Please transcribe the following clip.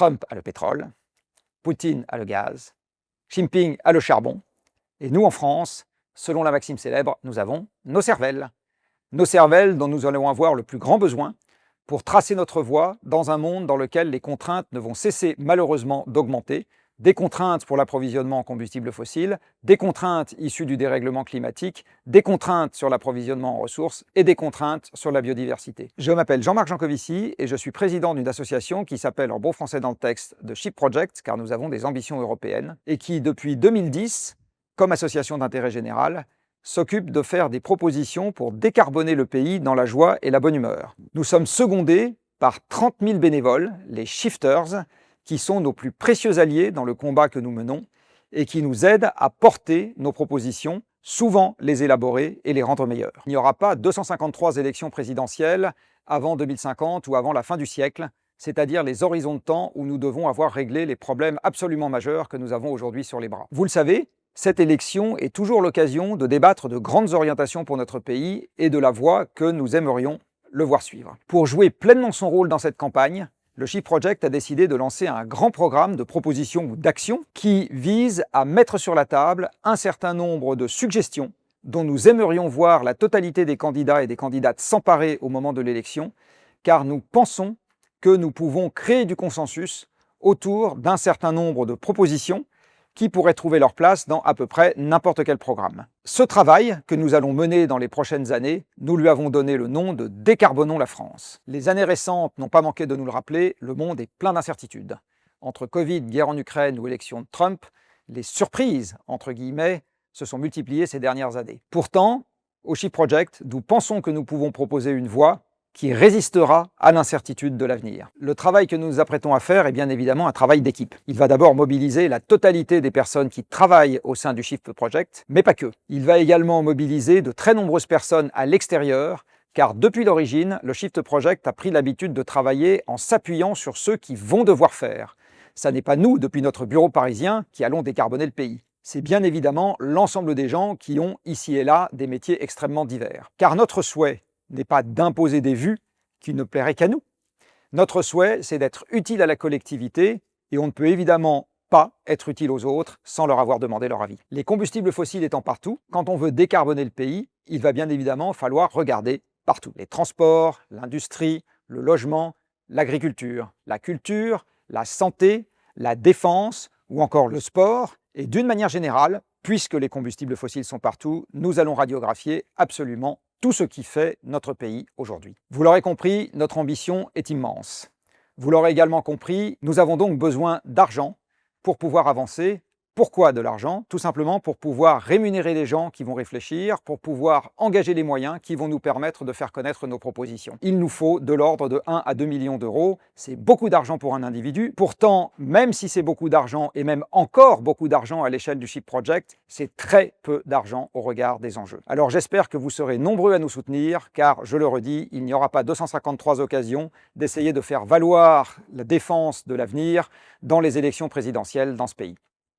Trump a le pétrole, Poutine a le gaz, Xi Jinping a le charbon, et nous en France, selon la maxime célèbre, nous avons nos cervelles. Nos cervelles dont nous allons avoir le plus grand besoin pour tracer notre voie dans un monde dans lequel les contraintes ne vont cesser malheureusement d'augmenter, des contraintes pour l'approvisionnement en combustibles fossiles, des contraintes issues du dérèglement climatique, des contraintes sur l'approvisionnement en ressources et des contraintes sur la biodiversité. Je m'appelle Jean-Marc Jancovici et je suis président d'une association qui s'appelle en bon français dans le texte The Ship Project, car nous avons des ambitions européennes, et qui depuis 2010, comme association d'intérêt général, s'occupe de faire des propositions pour décarboner le pays dans la joie et la bonne humeur. Nous sommes secondés par 30 000 bénévoles, les shifters, qui sont nos plus précieux alliés dans le combat que nous menons et qui nous aident à porter nos propositions, souvent les élaborer et les rendre meilleures. Il n'y aura pas 253 élections présidentielles avant 2050 ou avant la fin du siècle, c'est-à-dire les horizons de temps où nous devons avoir réglé les problèmes absolument majeurs que nous avons aujourd'hui sur les bras. Vous le savez, cette élection est toujours l'occasion de débattre de grandes orientations pour notre pays et de la voie que nous aimerions le voir suivre. Pour jouer pleinement son rôle dans cette campagne, le Ship Project a décidé de lancer un grand programme de propositions ou d'actions qui vise à mettre sur la table un certain nombre de suggestions dont nous aimerions voir la totalité des candidats et des candidates s'emparer au moment de l'élection, car nous pensons que nous pouvons créer du consensus autour d'un certain nombre de propositions qui pourraient trouver leur place dans à peu près n'importe quel programme. Ce travail que nous allons mener dans les prochaines années, nous lui avons donné le nom de « Décarbonons la France ». Les années récentes n'ont pas manqué de nous le rappeler, le monde est plein d'incertitudes. Entre Covid, guerre en Ukraine ou élection de Trump, les surprises, entre guillemets, se sont multipliées ces dernières années. Pourtant, au Ship Project, nous pensons que nous pouvons proposer une voie qui résistera à l'incertitude de l'avenir. Le travail que nous nous apprêtons à faire est bien évidemment un travail d'équipe. Il va d'abord mobiliser la totalité des personnes qui travaillent au sein du Shift Project, mais pas que. Il va également mobiliser de très nombreuses personnes à l'extérieur, car depuis l'origine, le Shift Project a pris l'habitude de travailler en s'appuyant sur ceux qui vont devoir faire. Ça n'est pas nous, depuis notre bureau parisien, qui allons décarboner le pays. C'est bien évidemment l'ensemble des gens qui ont ici et là des métiers extrêmement divers. Car notre souhait n'est pas d'imposer des vues qui ne plairaient qu'à nous. Notre souhait, c'est d'être utile à la collectivité et on ne peut évidemment pas être utile aux autres sans leur avoir demandé leur avis. Les combustibles fossiles étant partout, quand on veut décarboner le pays, il va bien évidemment falloir regarder partout. Les transports, l'industrie, le logement, l'agriculture, la culture, la santé, la défense ou encore le sport. Et d'une manière générale, puisque les combustibles fossiles sont partout, nous allons radiographier absolument tout ce qui fait notre pays aujourd'hui. Vous l'aurez compris, notre ambition est immense. Vous l'aurez également compris, nous avons donc besoin d'argent pour pouvoir avancer. Pourquoi de l'argent? Tout simplement pour pouvoir rémunérer les gens qui vont réfléchir, pour pouvoir engager les moyens qui vont nous permettre de faire connaître nos propositions. Il nous faut de l'ordre de 1 à 2 millions d'euros. C'est beaucoup d'argent pour un individu. Pourtant, même si c'est beaucoup d'argent, et même encore beaucoup d'argent à l'échelle du Ship Project, c'est très peu d'argent au regard des enjeux. Alors j'espère que vous serez nombreux à nous soutenir, car je le redis, il n'y aura pas 253 occasions d'essayer de faire valoir la défense de l'avenir dans les élections présidentielles dans ce pays.